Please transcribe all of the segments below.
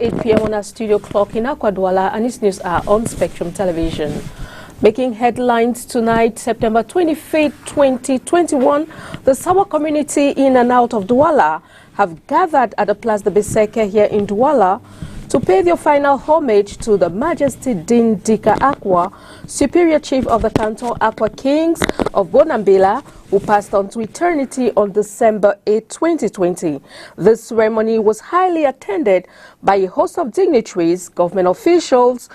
8 p.m. on our studio clock in Accra, Douala, and its news are on Spectrum Television. Making headlines tonight, September 25th, 2021, the Sawa community in and out of Douala have gathered at the Place de Beseke here in Douala to pay their final homage to the Majesty Dean Dika Akwa, Superior Chief of the Canton Akwa Kings of Bonambela, who passed on to eternity on December 8, 2020. This ceremony was highly attended by a host of dignitaries, government officials,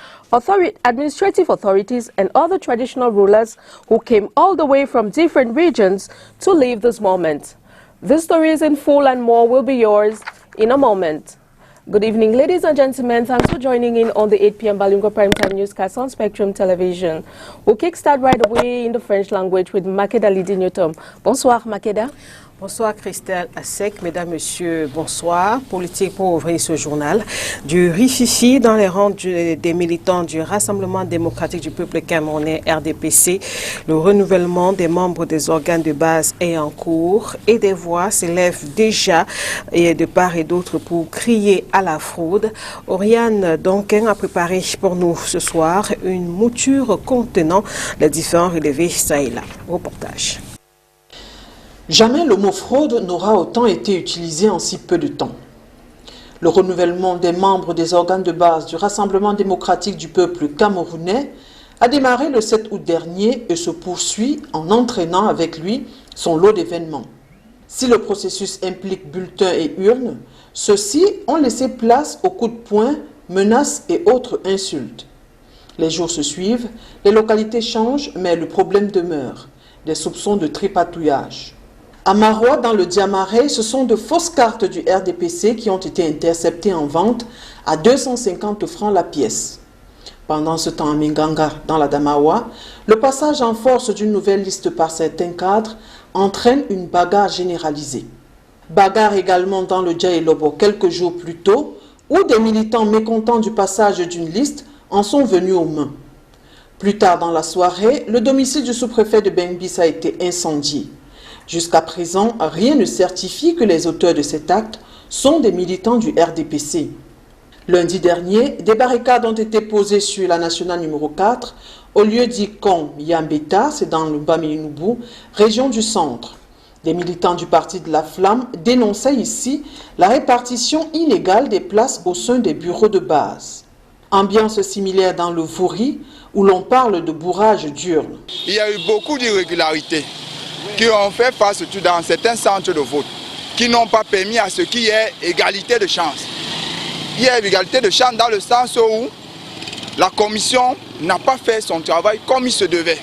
administrative authorities, and other traditional rulers who came all the way from different regions to live this moment. This story is in full and more will be yours in a moment. Good evening, ladies and gentlemen. Thanks for joining in on the 8 p.m. Balingo Primetime Newscast on Spectrum Television. We'll kickstart right away in the French language with Makeda Lidinyotom. Bonsoir, Makeda. Bonsoir Christelle Assec, mesdames, messieurs, bonsoir. Politique pour ouvrir ce journal. Du rififi dans les rangs des militants du Rassemblement démocratique du peuple camerounais RDPC. Le renouvellement des membres des organes de base est en cours et des voix s'élèvent déjà et de part et d'autre pour crier à la fraude. Oriane Donken a préparé pour nous ce soir une mouture contenant les différents relevés ça et là. Reportage. Jamais le mot fraude n'aura autant été utilisé en si peu de temps. Le renouvellement des membres des organes de base du Rassemblement démocratique du peuple camerounais a démarré le 7 août dernier et se poursuit en entraînant avec lui son lot d'événements. Si le processus implique bulletins et urnes, ceux-ci ont laissé place aux coups de poing, menaces et autres insultes. Les jours se suivent, les localités changent, mais le problème demeure, des soupçons de tripatouillage. À Marois, dans le Diamarais, ce sont de fausses cartes du RDPC qui ont été interceptées en vente à 250 francs la pièce. Pendant ce temps à Minganga, dans la Damawa, le passage en force d'une nouvelle liste par certains cadres entraîne une bagarre généralisée. Bagarre également dans le Djaïlobo quelques jours plus tôt, où des militants mécontents du passage d'une liste en sont venus aux mains. Plus tard dans la soirée, le domicile du sous-préfet de Bengbis a été incendié. Jusqu'à présent, rien ne certifie que les auteurs de cet acte sont des militants du RDPC. Lundi dernier, des barricades ont été posées sur la nationale numéro 4, au lieu dit Kong Yambeta, c'est dans le Baminoubou, région du centre. Des militants du parti de la Flamme dénonçaient ici la répartition illégale des places au sein des bureaux de base. Ambiance similaire dans le Vouri, où l'on parle de bourrage d'urnes. Il y a eu beaucoup d'irrégularités qui ont fait face surtout dans certains centres de vote, qui n'ont pas permis à ce qu'il y ait égalité de chance. Il y a égalité de chance dans le sens où la commission n'a pas fait son travail comme il se devait.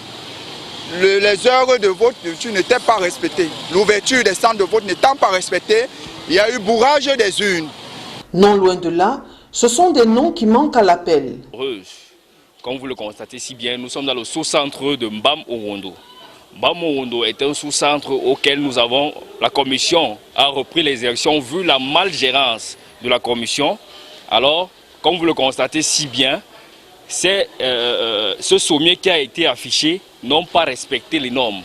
Les heures de vote n'étaient pas respectées. L'ouverture des centres de vote n'étant pas respectée, il y a eu bourrage des urnes. Non loin de là, ce sont des noms qui manquent à l'appel. Comme vous le constatez si bien, nous sommes dans le sous-centre de Mbam-Orondo. Mbam-Orondo est un sous-centre auquel la commission a repris les élections vu la malgérance de la commission. Alors, comme vous le constatez si bien, ce sommier qui a été affiché n'ont pas respecté les normes.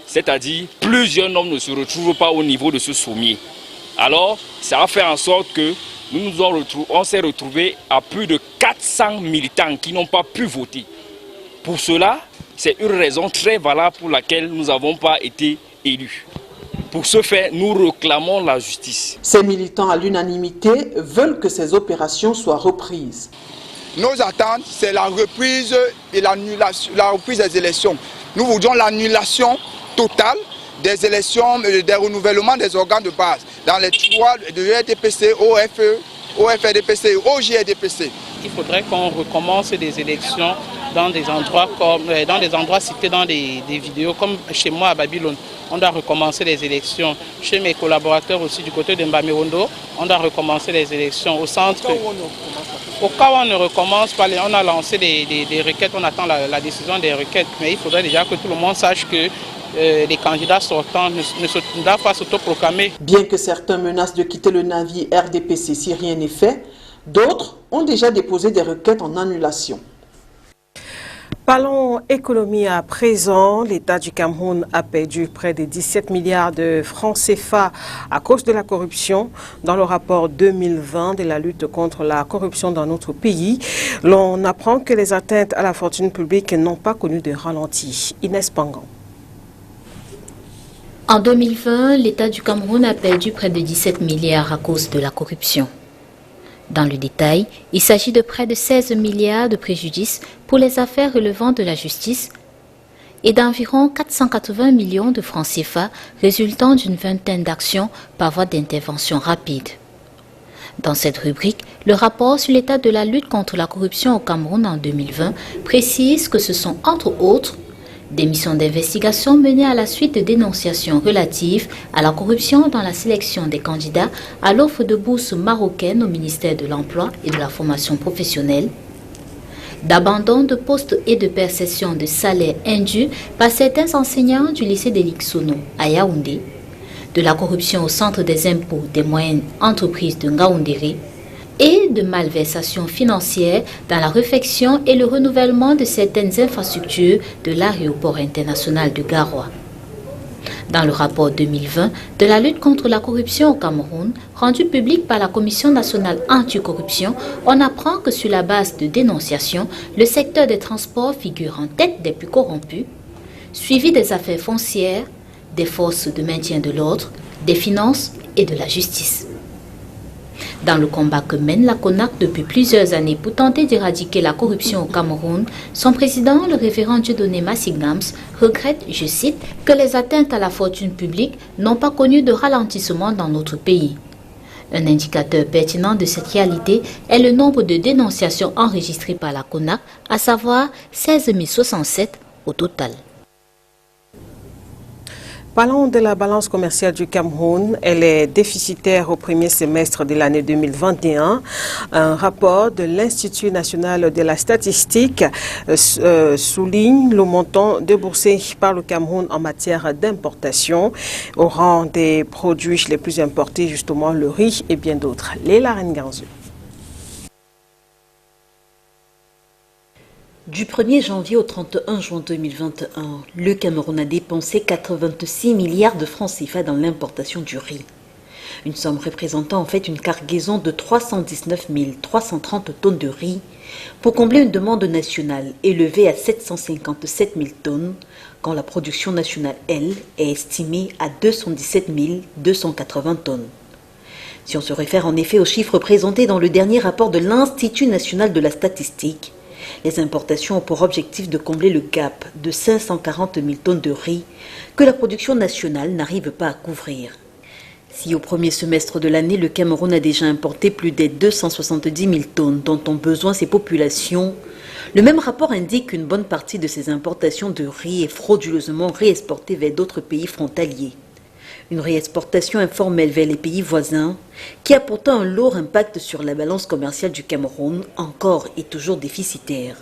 C'est-à-dire, plusieurs normes ne se retrouvent pas au niveau de ce sommier. Alors, ça a fait en sorte que on s'est retrouvés à plus de 400 militants qui n'ont pas pu voter. Pour cela, c'est une raison très valable pour laquelle nous n'avons pas été élus. Pour ce fait, nous réclamons la justice. Ces militants à l'unanimité veulent que ces opérations soient reprises. Nos attentes, c'est la reprise et la reprise des élections. Nous voudrions l'annulation totale des élections, des renouvellements des organes de base dans les trois de RDPC, OFRDPC et OJRDPC. Il faudrait qu'on recommence des élections dans des endroits cités dans des vidéos, comme chez moi à Babylone. On doit recommencer les élections. Chez mes collaborateurs aussi du côté de Mbamé-Wondo, on doit recommencer les élections. Au centre, au cas où on ne recommence pas, on a lancé des requêtes, on attend la décision des requêtes. Mais il faudrait déjà que tout le monde sache que les candidats sortants ne doivent pas s'autoproclamer. Bien que certains menacent de quitter le navire RDPC si rien n'est fait, d'autres ont déjà déposé des requêtes en annulation. Parlons économie à présent. L'État du Cameroun a perdu près de 17 milliards de francs CFA à cause de la corruption. Dans le rapport 2020 de la lutte contre la corruption dans notre pays, l'on apprend que les atteintes à la fortune publique n'ont pas connu de ralenti. Inès Pangan. En 2020, l'État du Cameroun a perdu près de 17 milliards à cause de la corruption. Dans le détail, il s'agit de près de 16 milliards de préjudices pour les affaires relevant de la justice et d'environ 480 millions de francs CFA résultant d'une vingtaine d'actions par voie d'intervention rapide. Dans cette rubrique, le rapport sur l'état de la lutte contre la corruption au Cameroun en 2020 précise que ce sont entre autres des missions d'investigation menées à la suite de dénonciations relatives à la corruption dans la sélection des candidats à l'offre de bourse marocaine au ministère de l'Emploi et de la formation professionnelle, d'abandon de postes et de perception de salaires indus par certains enseignants du lycée d'Elixono à Yaoundé, de la corruption au centre des impôts des moyennes entreprises de Ngaoundéré, et de malversations financières dans la réfection et le renouvellement de certaines infrastructures de l'aéroport international de Garoua. Dans le rapport 2020 de la lutte contre la corruption au Cameroun, rendu public par la Commission nationale anticorruption, on apprend que sur la base de dénonciations, le secteur des transports figure en tête des plus corrompus, suivi des affaires foncières, des forces de maintien de l'ordre, des finances et de la justice. Dans le combat que mène la CONAC depuis plusieurs années pour tenter d'éradiquer la corruption au Cameroun, son président, le révérend Dieudonné Massigams, regrette, je cite, que les atteintes à la fortune publique n'ont pas connu de ralentissement dans notre pays. Un indicateur pertinent de cette réalité est le nombre de dénonciations enregistrées par la CONAC, à savoir 16 067 au total. Parlons de la balance commerciale du Cameroun. Elle est déficitaire au premier semestre de l'année 2021. Un rapport de l'Institut national de la statistique souligne le montant déboursé par le Cameroun en matière d'importation au rang des produits les plus importés, justement le riz et bien d'autres. Léla Renganzu. Du 1er janvier au 31 juin 2021, le Cameroun a dépensé 86 milliards de francs CFA dans l'importation du riz. Une somme représentant en fait une cargaison de 319 330 tonnes de riz pour combler une demande nationale élevée à 757 000 tonnes, quand la production nationale, elle, est estimée à 217 280 tonnes. Si on se réfère en effet aux chiffres présentés dans le dernier rapport de l'Institut national de la statistique, les importations ont pour objectif de combler le gap de 540 000 tonnes de riz que la production nationale n'arrive pas à couvrir. Si au premier semestre de l'année, le Cameroun a déjà importé plus de 270 000 tonnes dont ont besoin ses populations, le même rapport indique qu'une bonne partie de ces importations de riz est frauduleusement réexportée vers d'autres pays frontaliers. Une réexportation informelle vers les pays voisins, qui a pourtant un lourd impact sur la balance commerciale du Cameroun, encore et toujours déficitaire.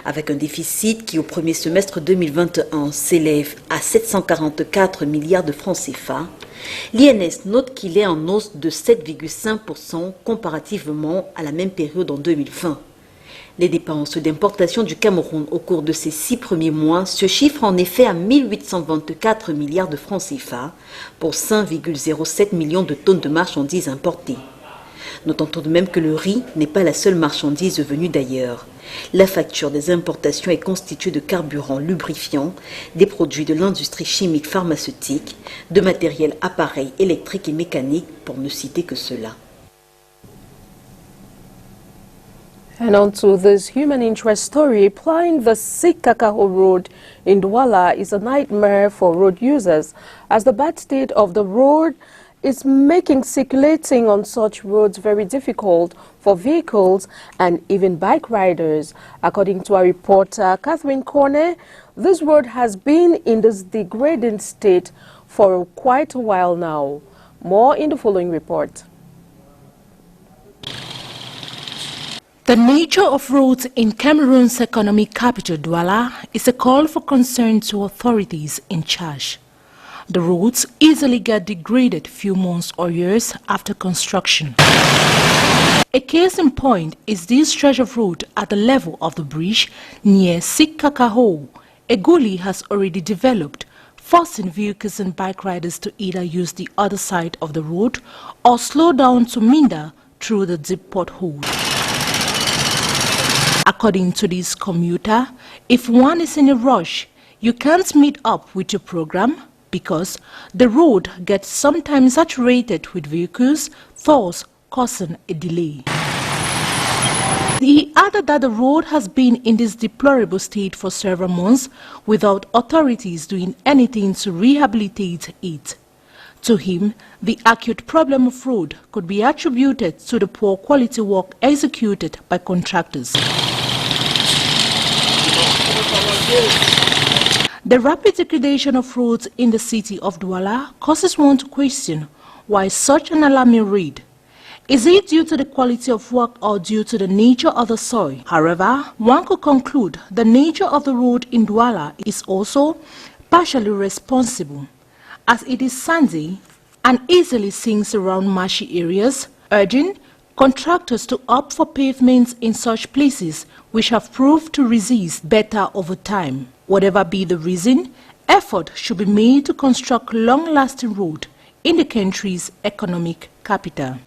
Avec un déficit qui au premier semestre 2021 s'élève à 744 milliards de francs CFA, l'INS note qu'il est en hausse de 7,5% comparativement à la même période en 2020. Les dépenses d'importation du Cameroun au cours de ces 6 premiers mois se chiffrent en effet à 1824 milliards de francs CFA pour 5,07 millions de tonnes de marchandises importées. Notons tout de même que le riz n'est pas la seule marchandise venue d'ailleurs. La facture des importations est constituée de carburants lubrifiants, des produits de l'industrie chimique pharmaceutique, de matériel appareil électrique et mécanique, pour ne citer que cela. And on to this human interest story, applying the Sikakao Road in Douala is a nightmare for road users, as the bad state of the road is making circulating on such roads very difficult for vehicles and even bike riders. According to our reporter, Catherine Cornet, this road has been in this degrading state for quite a while now. More in the following report. The nature of roads in Cameroon's economic capital, Douala, is a call for concern to authorities in charge. The roads easily get degraded few months or years after construction. A case in point is this stretch of road at the level of the bridge near Sikakaho. A gully has already developed, forcing vehicles and bike riders to either use the other side of the road or slow down to meander through the deep pothole. According to this commuter, if one is in a rush, you can't meet up with your program because the road gets sometimes saturated with vehicles, thus causing a delay. He added that the road has been in this deplorable state for several months without authorities doing anything to rehabilitate it. To him, the acute problem of road could be attributed to the poor quality work executed by contractors. The rapid degradation of roads in the city of Douala causes one to question why such an alarming rate. Is it due to the quality of work or due to the nature of the soil? However, one could conclude the nature of the road in Douala is also partially responsible, as it is sandy and easily sinks around marshy areas, urging contractors to opt for pavements in such places which have proved to resist better over time. Whatever be the reason, effort should be made to construct long-lasting roads in the country's economic capital.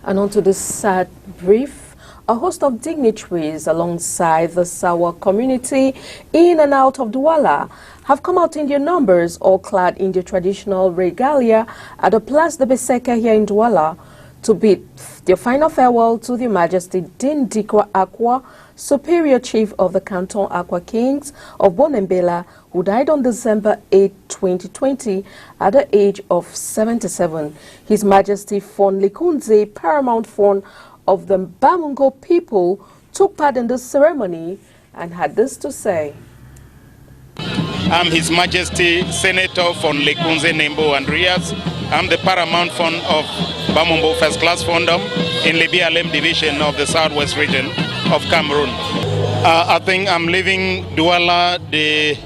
And on to this sad brief, a host of dignitaries alongside the Sawa community in and out of Douala have come out in their numbers, all clad in their traditional regalia at the Place de Beseka here in Douala to bid their final farewell to Their Majesty Dindika Akwa, Superior Chief of the Canton Akwa Kings of Bonambela, who died on December 8, 2020 at the age of 77. His Majesty Fon Lekunze, Paramount Fon of the Bamungo people, took part in the ceremony and had this to say. I'm His Majesty Senator Fon Lekunze Nembo Andreas. I'm the Paramount Fon of Bamumbo First Class Fondom in Libya Alem Division of the Southwest region of Cameroon. I think I'm leaving Douala, the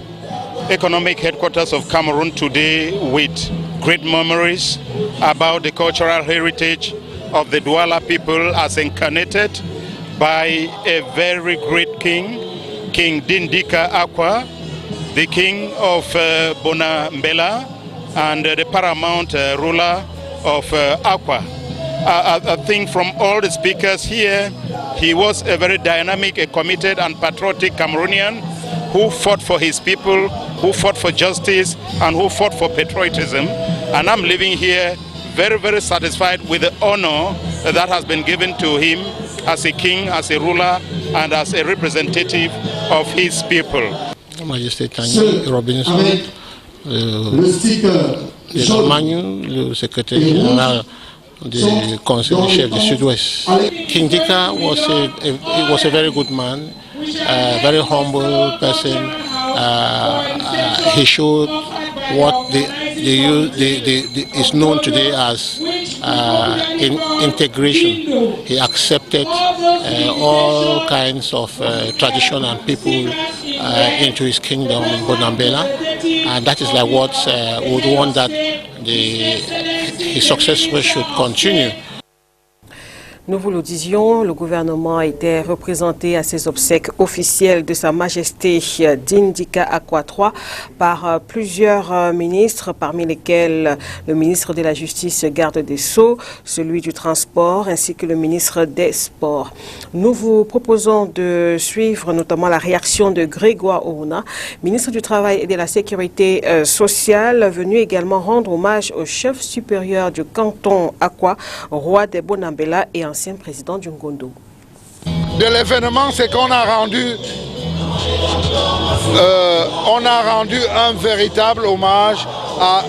economic headquarters of Cameroon, today with great memories about the cultural heritage of the Douala people as incarnated by a very great king, King Dindika Akwa, the king of Bonambela and the paramount ruler of Akwa. I think from all the speakers here, he was a very dynamic, a committed and patriotic Cameroonian who fought for his people, who fought for justice, and who fought for patriotism. And I'm living here very, very satisfied with the honor that has been given to him as a king, as a ruler, and as a representative of his people. Majesté Tanguy Robinson, le secrétaire général du Conseil des chefs du Sud-Ouest. King Dika was a very good man, a very humble person. He showed what is known today as integration. He accepted all kinds of tradition and people into his kingdom in Bonambela, and that is like what would want that his successors should continue. Nous vous le disions, le gouvernement était représenté à ces obsèques officielles de Sa Majesté Dindika Akwa III par plusieurs ministres, parmi lesquels le ministre de la Justice, garde des Sceaux, celui du Transport ainsi que le ministre des Sports. Nous vous proposons de suivre notamment la réaction de Grégoire Ouna, ministre du Travail et de la Sécurité sociale, venu également rendre hommage au chef supérieur du canton Akwa, roi des Bonambela et ancien président du Ngondo. De l'événement, c'est qu'on a rendu un véritable hommage à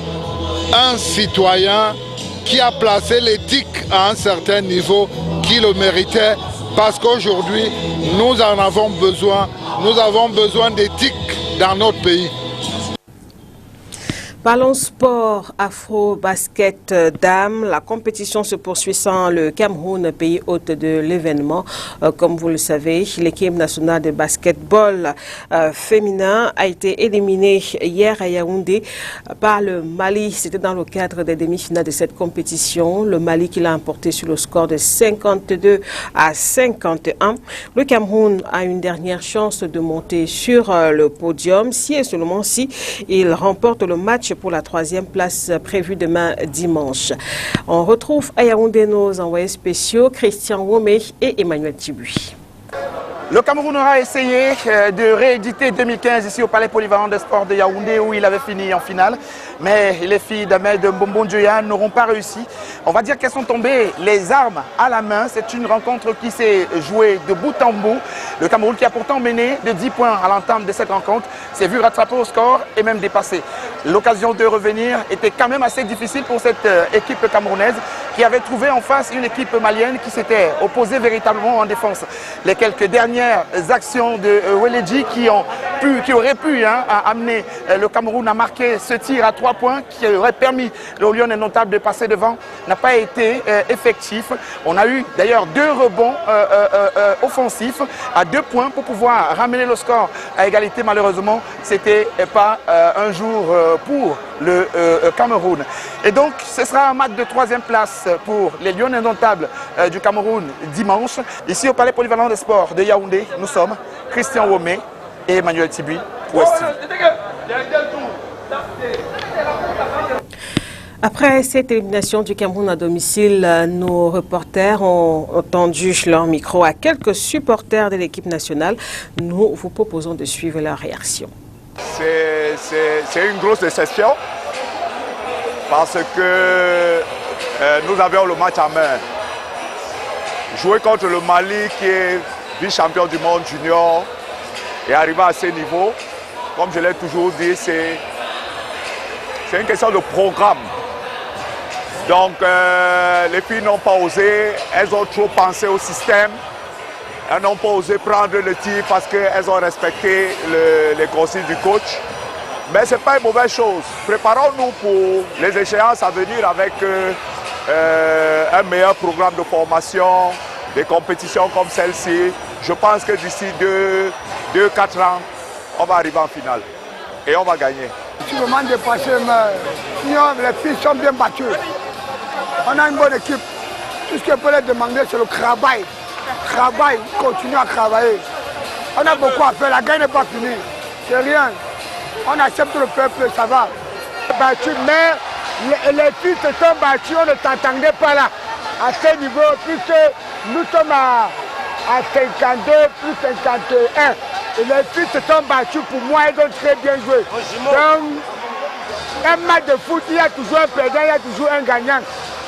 un citoyen qui a placé l'éthique à un certain niveau, qui le méritait, parce qu'aujourd'hui, nous en avons besoin. Nous avons besoin d'éthique dans notre pays. Parlons sport, afro-basket dames. La compétition se poursuit sans le Cameroun, pays hôte de l'événement. Comme vous le savez, l'équipe nationale de basketball féminin a été éliminée hier à Yaoundé par le Mali. C'était dans le cadre des demi-finales de cette compétition. Le Mali qui l'a emporté sur le score de 52 à 51. Le Cameroun a une dernière chance de monter sur le podium si et seulement si il remporte le match pour la 3e place prévue demain dimanche. On retrouve à Yaoundé nos envoyés spéciaux Christian Womé et Emmanuel Tibuy. Le Cameroun aura essayé de rééditer 2015 ici au Palais Polyvalent des Sports de Yaoundé où il avait fini en finale. Mais les filles d'Ahmed Mbombondjoya n'auront pas réussi. On va dire qu'elles sont tombées les armes à la main. C'est une rencontre qui s'est jouée de bout en bout. Le Cameroun qui a pourtant mené de 10 points à l'entame de cette rencontre s'est vu rattraper au score et même dépasser. L'occasion de revenir était quand même assez difficile pour cette équipe camerounaise qui avait trouvé en face une équipe malienne qui s'était opposée véritablement en défense. Les quelques dernières actions de Weledji qui auraient pu amener le Cameroun à marquer ce tir à 3 points qui aurait permis au Lion Indomptable de passer devant n'a pas été effectif. On a eu d'ailleurs 2 rebonds offensifs à 2 points pour pouvoir ramener le score à égalité. Malheureusement, c'était pas un jour pour le Cameroun. Et donc, ce sera un match de 3e place pour les Lions Indomptables du Cameroun dimanche. Ici au Palais Polyvalent des Sports de Yaoundé, nous sommes Christian Womé et Emmanuel Tibuy pour West TV. Après cette élimination du Cameroun à domicile, nos reporters ont tendu leur micro à quelques supporters de l'équipe nationale. Nous vous proposons de suivre leur réaction. C'est une grosse déception parce que nous avions le match en main. Jouer contre le Mali qui est vice-champion du monde junior et arriver à ce niveau, comme je l'ai toujours dit, c'est une question de programme. Donc les filles n'ont pas osé, elles ont trop pensé au système. Elles n'ont pas osé prendre le tir parce qu'elles ont respecté les consignes du coach. Mais ce n'est pas une mauvaise chose. Préparons-nous pour les échéances à venir avec un meilleur programme de formation, des compétitions comme celle-ci. Je pense que d'ici 2-4 ans, on va arriver en finale et on va gagner. Je suis vraiment dépassé, mais les filles sont bien battues. On a une bonne équipe. Tout ce qu'on peut leur demander, c'est le travail. Travail, continue à travailler. On a beaucoup à faire, la guerre n'est pas finie. C'est rien. On accepte le peuple, ça va. Battu, mais les filles se sont battues, on ne t'entendait pas là. À ce niveau, puisque nous sommes à 52 plus 51. Et les filles se sont battues, pour moi, elles ont très bien joué. Donc, un match de foot, il y a toujours un perdant, il y a toujours un gagnant.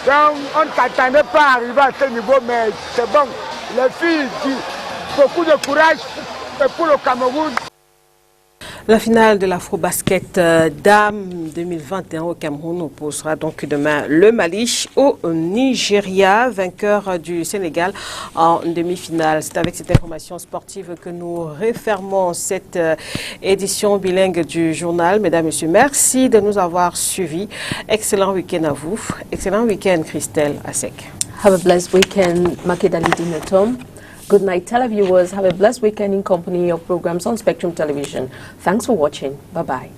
Donc, on ne s'attendait pas à arriver à ce niveau, mais c'est bon. Les filles, beaucoup de courage pour le Cameroun. La finale de l'Afro-Basket Dames 2021 au Cameroun opposera donc demain le Mali au Nigeria, vainqueur du Sénégal en demi-finale. C'est avec cette information sportive que nous refermons cette édition bilingue du journal. Mesdames, Messieurs, merci de nous avoir suivis. Excellent week-end à vous. Excellent week-end, Christelle Asek. Have a blessed weekend, Makedali Dinatom. Good night, televiewers. Have a blessed weekend in company of programs on Spectrum Television. Thanks for watching. Bye-bye.